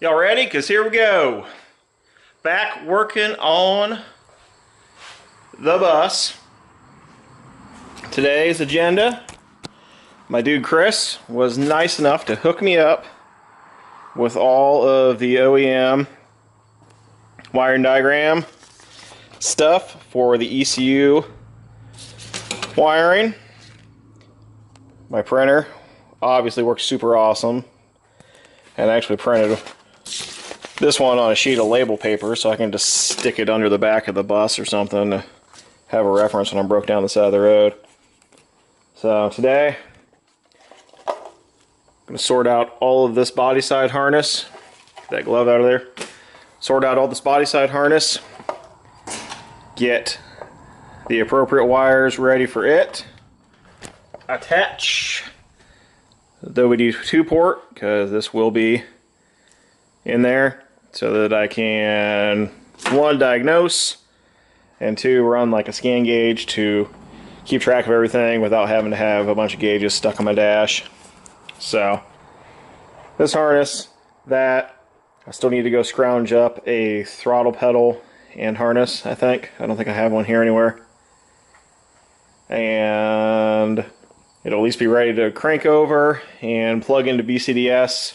Y'all ready? Because here we go. Back working on the bus. Today's agenda, my dude Chris was nice enough to hook me up with all of the OEM wiring diagram stuff for the ECU wiring. My printer obviously works super awesome, and I actually printed this one on a sheet of label paper so I can just stick it under the back of the bus or something to have a reference when I'm broke down the side of the road. So today I'm going to sort out all of this body side harness. Get that glove out of there. Sort out all this body side harness. Get the appropriate wires ready for it. Attach the OBD2 port, because this will be in there, so that I can, 1, diagnose, and 2, run like a scan gauge to keep track of everything without having to have a bunch of gauges stuck on my dash. So this harness, that I still need to go scrounge up a throttle pedal and harness. I don't think I have one here anywhere, and it'll at least be ready to crank over and plug into BCDS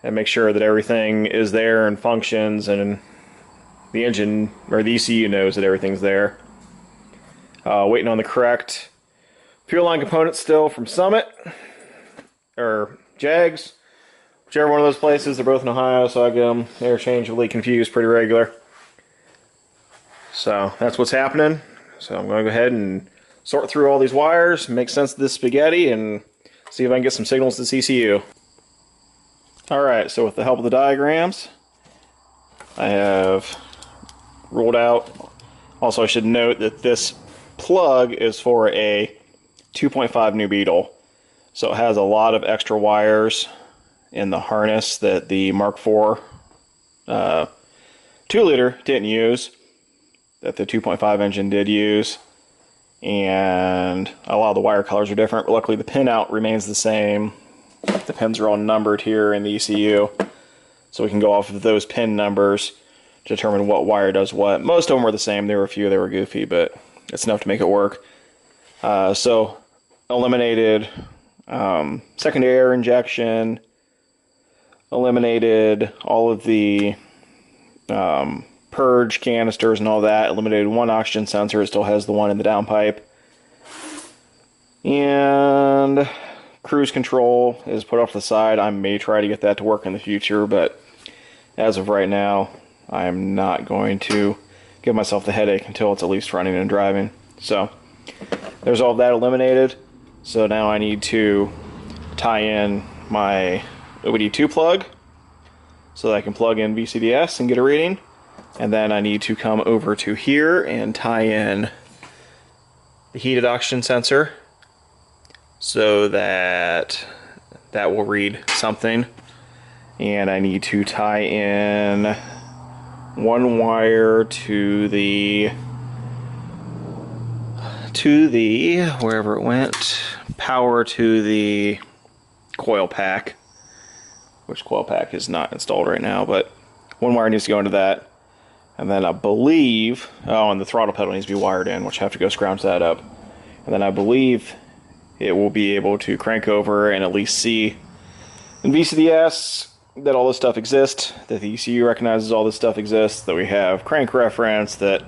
and make sure that everything is there and functions, and the engine or the ECU knows that everything's there. Waiting on the correct fuel line components still from Summit or Jags, whichever one of those places. They're both in Ohio, so I get them interchangeably confused pretty regular. So that's what's happening. So I'm going to go ahead and sort through all these wires, make sense of this spaghetti, and see if I can get some signals to ECU. Alright, so with the help of the diagrams, I have ruled out. Also, I should note that this plug is for a 2.5 new Beetle, so it has a lot of extra wires in the harness that the Mark IV 2-liter didn't use, that the 2.5 engine did use, and a lot of the wire colors are different, but luckily the pinout remains the same. The pins are all numbered here in the ECU, so we can go off of those pin numbers to determine what wire does what. Most of them were the same. There were a few that were goofy, but it's enough to make it work. So eliminated secondary air injection, eliminated all of the purge canisters and all that, eliminated 1 oxygen sensor. It still has the one in the downpipe, and cruise control is put off to the side. I may try to get that to work in the future, but as of right now, I'm not going to give myself the headache until it's at least running and driving. So there's all of that eliminated. So now I need to tie in my OBD2 plug so that I can plug in VCDS and get a reading. And then I need to come over to here and tie in the heated oxygen sensor so that that will read something. And I need to tie in 1 wire to the wherever it went, power to the coil pack, which coil pack is not installed right now, but 1 wire needs to go into that. And then I believe, and the throttle pedal needs to be wired in, which I have to go scrounge that up. And then I believe it will be able to crank over and at least see in VCDS that all this stuff exists, that the ECU recognizes all this stuff exists, that we have crank reference, that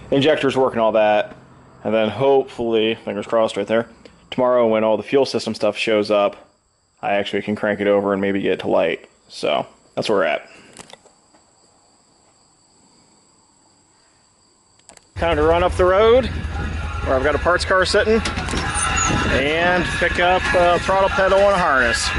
injectors work and all that. And then hopefully, fingers crossed right there, tomorrow when all the fuel system stuff shows up, I actually can crank it over and maybe get it to light. So that's where we're at. Time to run up the road where I've got a parts car sitting and pick up a throttle pedal and a harness.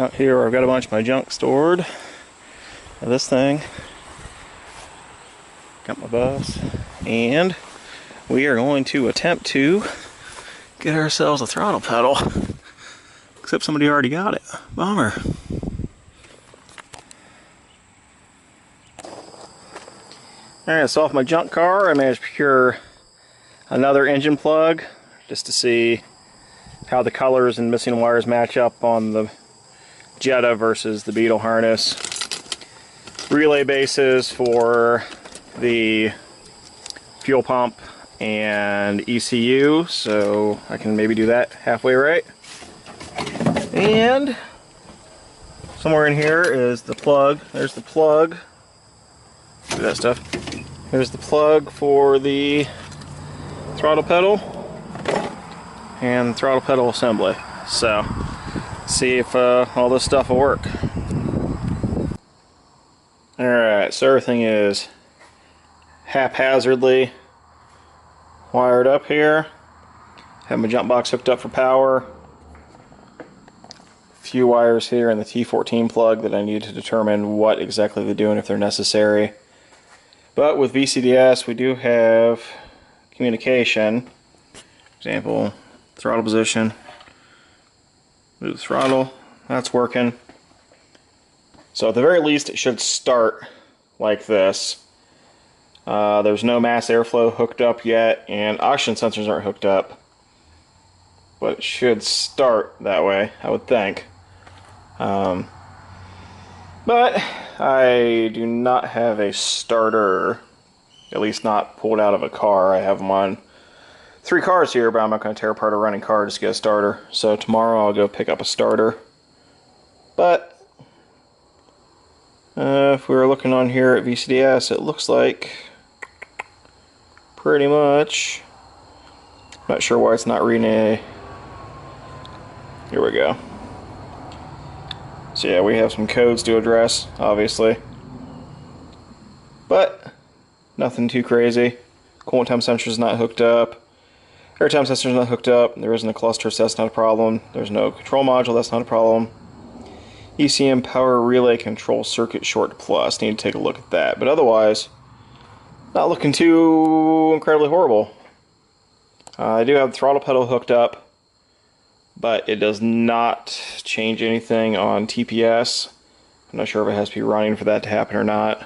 out here where I've got a bunch of my junk stored. Now this thing, got my bus, and we are going to attempt to get ourselves a throttle pedal. Except somebody already got it. Bummer. Alright, so off my junk car, I managed to procure another engine plug just to see how the colors and missing wires match up on the Jetta versus the Beetle harness. Relay bases for the fuel pump and ECU, so I can maybe do that halfway right. And somewhere in here is the plug. There's the plug. Do that stuff. There's the plug for the throttle pedal and throttle pedal assembly. So, see if all this stuff will work. Alright, so everything is haphazardly wired up here. Have my jump box hooked up for power. A few wires here in the T14 plug that I need to determine what exactly they're doing if they're necessary. But with VCDS we do have communication. For example, throttle position. Move the throttle. That's working. So at the very least it should start like this. There's no mass airflow hooked up yet, and oxygen sensors aren't hooked up. But it should start that way, I would think. But I do not have a starter, at least not pulled out of a car. I have them on 3 cars here, but I'm not going to tear apart a running car just to get a starter. So tomorrow I'll go pick up a starter. But if we were looking on here at VCDS, it looks like pretty much, I'm not sure why it's not reading a, here we go. So yeah, we have some codes to address, obviously, but nothing too crazy. Coolant temp sensor is not hooked up. Air temp sensor is not hooked up. There isn't a cluster, so that's not a problem. There's no control module, that's not a problem. ECM power relay control circuit short plus. Need to take a look at that. But otherwise, not looking too incredibly horrible. I do have the throttle pedal hooked up, but it does not change anything on TPS. I'm not sure if it has to be running for that to happen or not.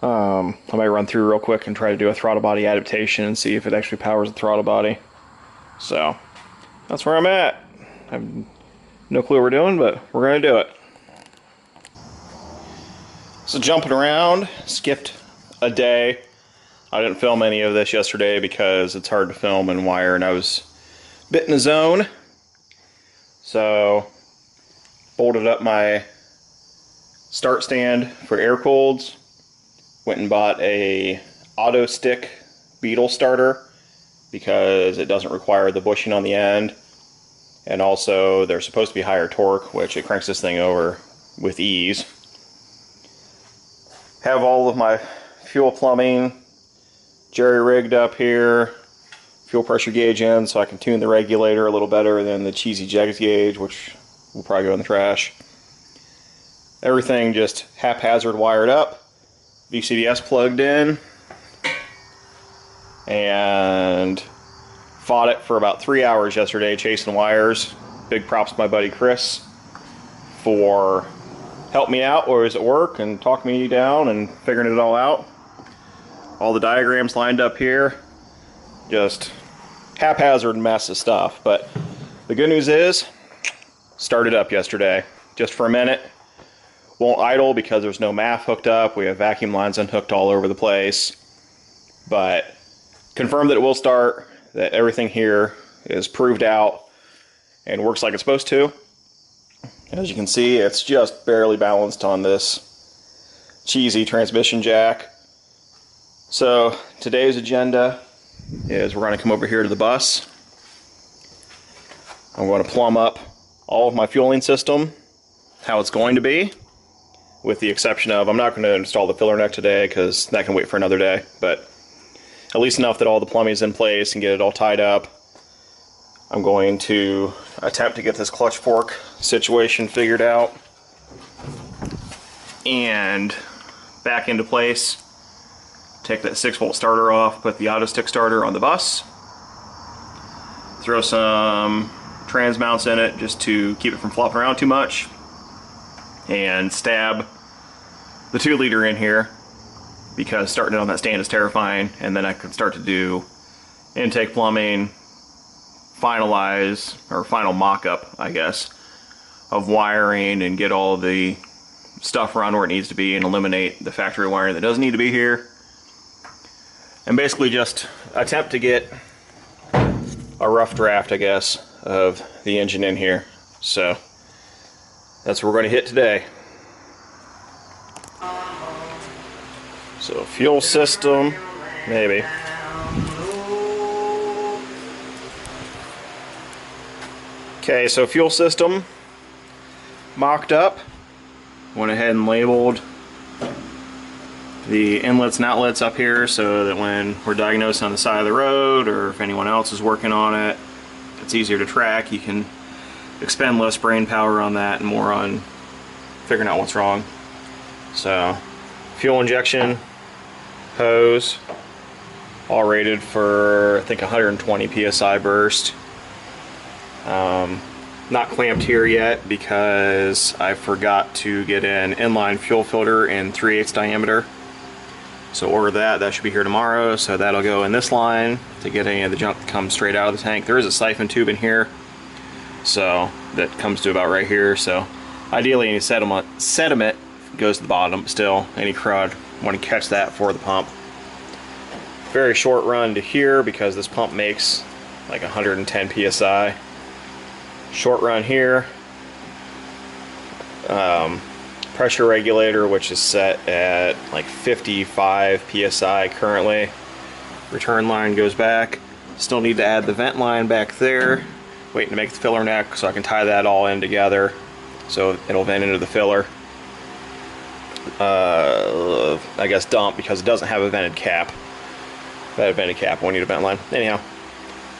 I might run through real quick and try to do a throttle body adaptation and see if it actually powers the throttle body. So, that's where I'm at. I have no clue what we're doing, but we're going to do it. So jumping around, skipped a day. I didn't film any of this yesterday because it's hard to film and wire, and I was a bit in the zone. So, bolted up my start stand for air cooleds. Went and bought a auto stick Beetle starter because it doesn't require the bushing on the end, and also they're supposed to be higher torque, which it cranks this thing over with ease. Have all of my fuel plumbing jerry-rigged up here, fuel pressure gauge in so I can tune the regulator a little better than the cheesy Jegs gauge, which will probably go in the trash. Everything just haphazard wired up. VCDS plugged in, and fought it for about 3 hours yesterday chasing wires. Big props to my buddy Chris for helping me out where I was at work and talking me down and figuring it all out. All the diagrams lined up here. Just haphazard mess of stuff. But the good news is, started up yesterday just for a minute. Won't idle because there's no MAF hooked up. We have vacuum lines unhooked all over the place. But confirmed that it will start, that everything here is proved out and works like it's supposed to. As you can see, it's just barely balanced on this cheesy transmission jack. So today's agenda is we're going to come over here to the bus. I'm going to plumb up all of my fueling system, how it's going to be. With the exception of, I'm not going to install the filler neck today because that can wait for another day, but at least enough that all the plumbing is in place and get it all tied up. I'm going to attempt to get this clutch fork situation figured out and back into place. Take that 6-volt starter off, put the Diagnostic starter on the bus, throw some trans mounts in it just to keep it from flopping around too much, and stab the 2-liter in here because starting it on that stand is terrifying. And then I could start to do intake plumbing, finalize, or final mock-up, I guess, of wiring and get all the stuff around where it needs to be and eliminate the factory wiring that doesn't need to be here. And basically just attempt to get a rough draft, I guess, of the engine in here. So that's what we're going to hit today. So fuel system, maybe. Okay, so fuel system mocked up. Went ahead and labeled the inlets and outlets up here so that when we're diagnosing on the side of the road, or if anyone else is working on it, it's easier to track. You can expend less brain power on that and more on figuring out what's wrong. So fuel injection hose, all rated for I think 120 psi burst. Not clamped here yet because I forgot to get an inline fuel filter in 3/8 diameter. So order that. That should be here tomorrow. So that'll go in this line to get any of the junk that comes straight out of the tank. There is a siphon tube in here, so that comes to about right here. So ideally any sediment goes to the bottom. Still, any crud, want to catch that for the pump. Very short run to here because this pump makes like 110 psi. Short run here. Pressure regulator, which is set at like 55 psi currently. Return line goes back. Still need to add the vent line back there. Waiting to make the filler neck so I can tie that all in together so it'll vent into the filler. I guess dump because it doesn't have a vented cap. If I had a vented cap, I won't need a vent line. Anyhow,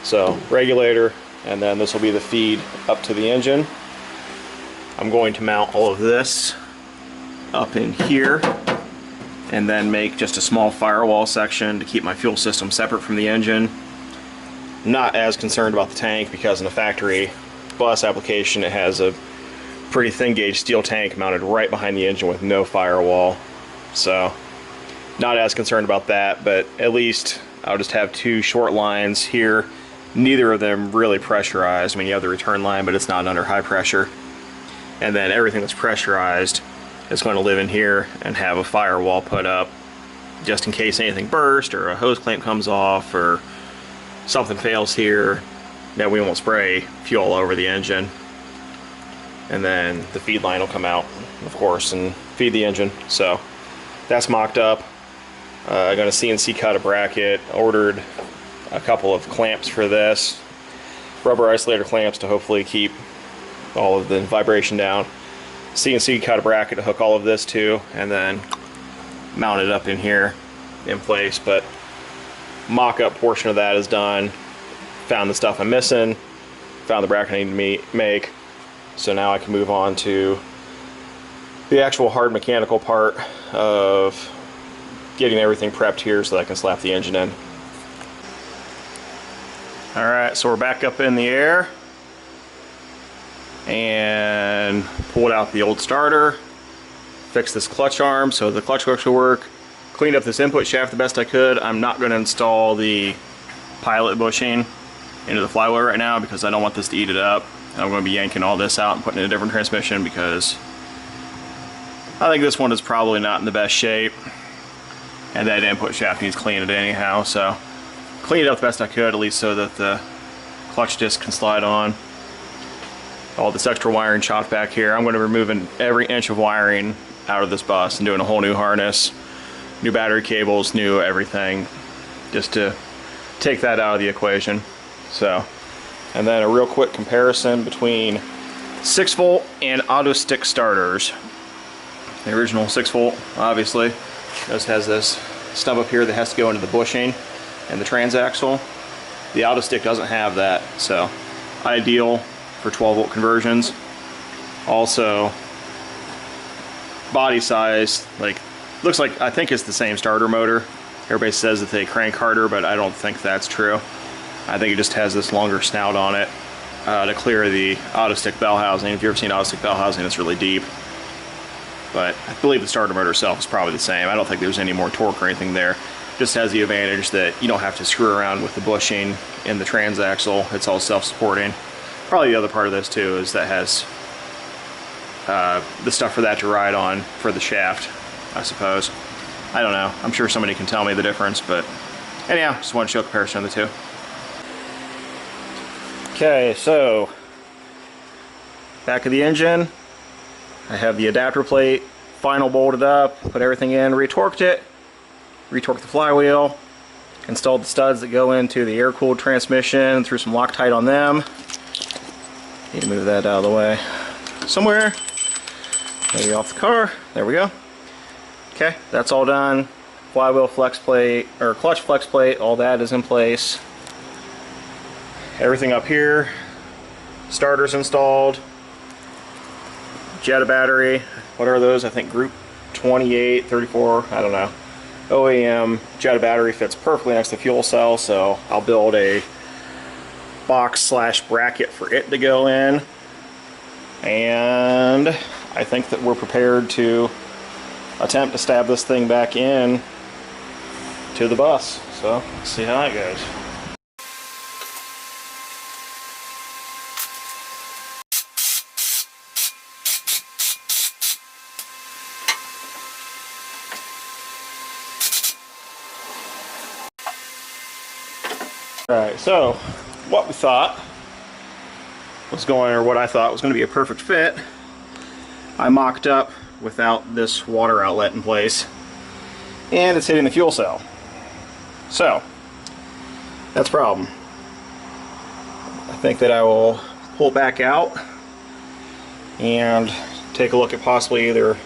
so regulator, and then this will be the feed up to the engine. I'm going to mount all of this up in here and then make just a small firewall section to keep my fuel system separate from the engine. Not as concerned about the tank because in the factory bus application it has a pretty thin gauge steel tank mounted right behind the engine with no firewall. So not as concerned about that, but at least I'll just have 2 short lines here. Neither of them really pressurized. I mean, you have the return line, but it's not under high pressure. And then everything that's pressurized is going to live in here and have a firewall put up just in case anything bursts or a hose clamp comes off or something fails here, that we won't spray fuel all over the engine. And then the feed line will come out, of course, and feed the engine. So that's mocked up. I'm going to CNC cut a bracket. Ordered a couple of clamps for this. Rubber isolator clamps to hopefully keep all of the vibration down. CNC cut a bracket to hook all of this to, and then mount it up in here in place. But mock-up portion of that is done. Found the stuff I'm missing. Found the bracket I need to make. So now I can move on to the actual hard mechanical part of getting everything prepped here so that I can slap the engine in. Alright, so we're back up in the air and pulled out the old starter, fixed this clutch arm so the clutch hooks will work, cleaned up this input shaft the best I could. I'm not going to install the pilot bushing into the flywheel right now because I don't want this to eat it up. I'm going to be yanking all this out and putting in a different transmission because I think this one is probably not in the best shape and that input shaft needs cleaning anyhow. So cleaned it up the best I could, at least so that the clutch disc can slide on. All this extra wiring chopped back here. I'm going to be removing every inch of wiring out of this bus and doing a whole new harness, new battery cables, new everything, just to take that out of the equation. So, and then a real quick comparison between 6-volt and Diagnostic starters. The original 6-volt, obviously, just has this stub up here that has to go into the bushing and the transaxle. The Diagnostic doesn't have that, so ideal for 12-volt conversions. Also, body size, like, looks like, I think it's the same starter motor. Everybody says that they crank harder, but I don't think that's true. I think it just has this longer snout on it to clear the auto-stick bell housing. If you've ever seen auto-stick bell housing, it's really deep. But I believe the starter motor itself is probably the same. I don't think there's any more torque or anything there. Just has the advantage that you don't have to screw around with the bushing in the transaxle. It's all self-supporting. Probably the other part of this too is that has the stuff for that to ride on for the shaft, I suppose. I don't know. I'm sure somebody can tell me the difference, but anyhow, just want to show a comparison of the two. Okay, so back of the engine, I have the adapter plate, final bolted up, put everything in, retorqued it, retorqued the flywheel, installed the studs that go into the air-cooled transmission, threw some Loctite on them. Need to move that out of the way somewhere. Maybe off the car. There we go. Okay, that's all done. Flywheel flex plate, or clutch flex plate, all that is in place. Everything up here, starters installed. Jetta battery, what are those? I think group 28, 34, I don't know. OEM Jetta battery fits perfectly next to the fuel cell, so I'll build a box/bracket for it to go in. And I think that we're prepared to attempt to stab this thing back in to the bus. So let's see how that goes. Alright, so what we thought was going, or what I thought was going to be a perfect fit, I mocked up without this water outlet in place, and it's hitting the fuel cell. So that's a problem. I think that I will pull it back out and take a look at possibly either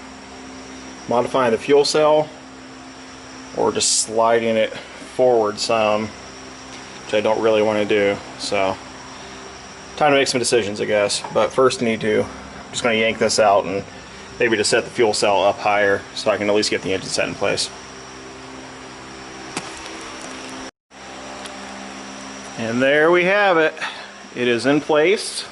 modifying the fuel cell or just sliding it forward some, which I don't really want to do. So time to make some decisions, I guess. But first I need to, I'm just going to yank this out and maybe just set the fuel cell up higher so I can at least get the engine set in place. And there we have it. It is in place.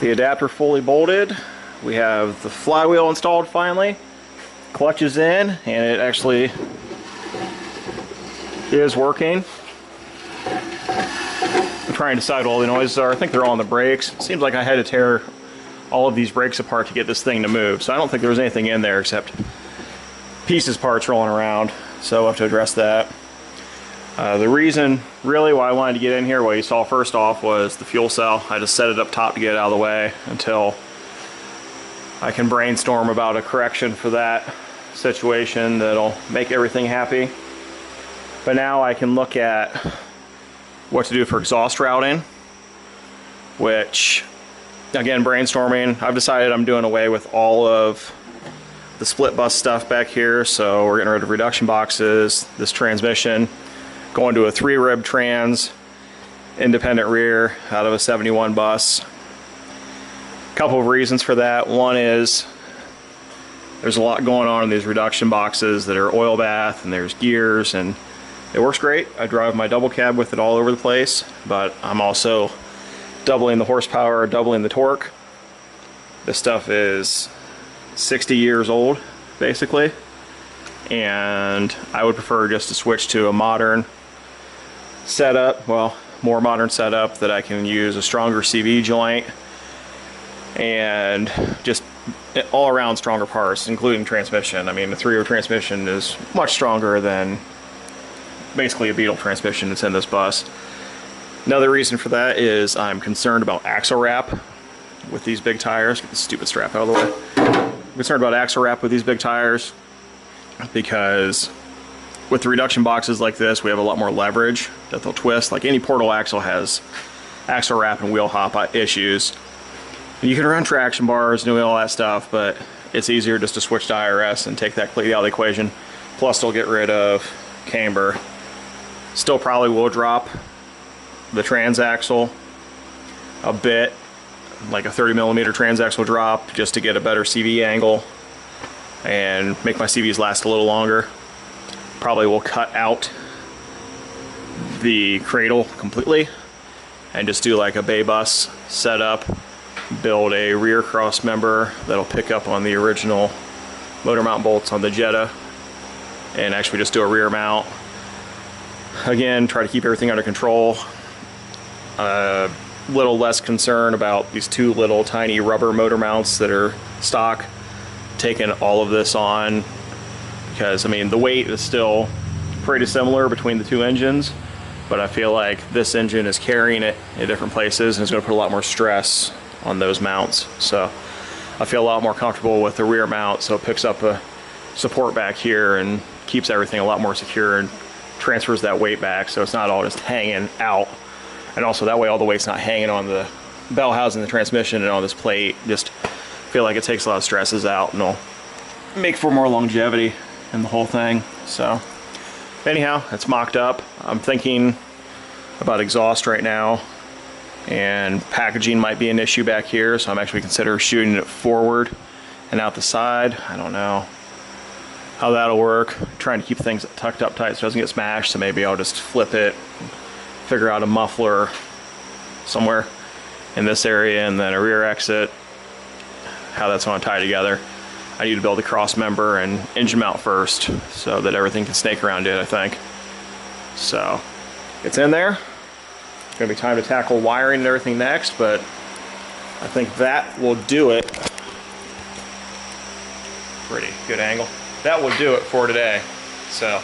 The adapter fully bolted. We have the flywheel installed finally. Clutch is in, and it actually is working. I'm trying to decide what all the noises are. I think they're all on the brakes. Seems like I had to tear all of these brakes apart to get this thing to move. So I don't think there was anything in there except pieces, parts rolling around. So we'll have to address that. The reason really why I wanted to get in here, what you saw first off, was the fuel cell. I just set it up top to get it out of the way until I can brainstorm about a correction for that situation that'll make everything happy. But now I can look at what to do for exhaust routing, which, again, brainstorming. I've decided I'm doing away with all of the split bus stuff back here, so we're getting rid of reduction boxes, this transmission, going to a 3-rib trans, independent rear out of a 71 bus. A couple of reasons for that. One is there's a lot going on in these reduction boxes that are oil bath, and there's gears, and it works great. I drive my double cab with it all over the place, but I'm also doubling the horsepower, doubling the torque. This stuff is 60 years old, basically, and I would prefer just to switch to a modern setup, well, more modern setup that I can use a stronger CV joint and just all around stronger parts, including transmission. I mean, the 3-row transmission is much stronger than basically a Beetle transmission that's in this bus. Another reason for that is I'm concerned about axle wrap with these big tires. Get the stupid strap out of the way. I'm concerned about axle wrap with these big tires because with the reduction boxes like this, we have a lot more leverage that they'll twist. Like any portal axle has axle wrap and wheel hop issues. You can run traction bars, doing all that stuff, but it's easier just to switch to IRS and take that completely out of the equation. Plus, they'll get rid of camber. Still probably will drop the transaxle a bit, like a 30mm transaxle drop, just to get a better CV angle and make my CVs last a little longer. Probably will cut out the cradle completely and just do like a bay bus setup, build a rear cross member that'll pick up on the original motor mount bolts on the Jetta, and actually just do a rear mount. Again, try to keep everything under control. Little less concern about these two little tiny rubber motor mounts that are stock, taking all of this on, because I mean the weight is still pretty similar between the two engines, but I feel like this engine is carrying it in different places and it's going to put a lot more stress on those mounts. So I feel a lot more comfortable with the rear mount, so it picks up a support back here and keeps everything a lot more secure and transfers that weight back, so it's not all just hanging out. And also that way all the weight's not hanging on the bell housing, the transmission, and on this plate. Just feel like it takes a lot of stresses out and it'll make for more longevity in the whole thing. So anyhow, it's mocked up. I'm thinking about exhaust right now, and packaging might be an issue back here, so I'm actually considering shooting it forward and out the side. I don't know how that'll work. I'm trying to keep things tucked up tight so it doesn't get smashed, so maybe I'll just flip it, figure out a muffler somewhere in this area, and then a rear exit, how that's going to tie together. I need to build a cross member and engine mount first so that everything can snake around it, I think. So it's in there. It's going to be time to tackle wiring and everything next, but I think that will do it. Pretty good angle. That will do it for today. So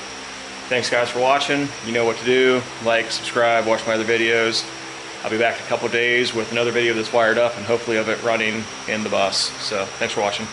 thanks guys for watching. You know what to do. Like, subscribe, watch my other videos. I'll be back in a couple of days with another video that's wired up and hopefully of it running in the bus. So thanks for watching.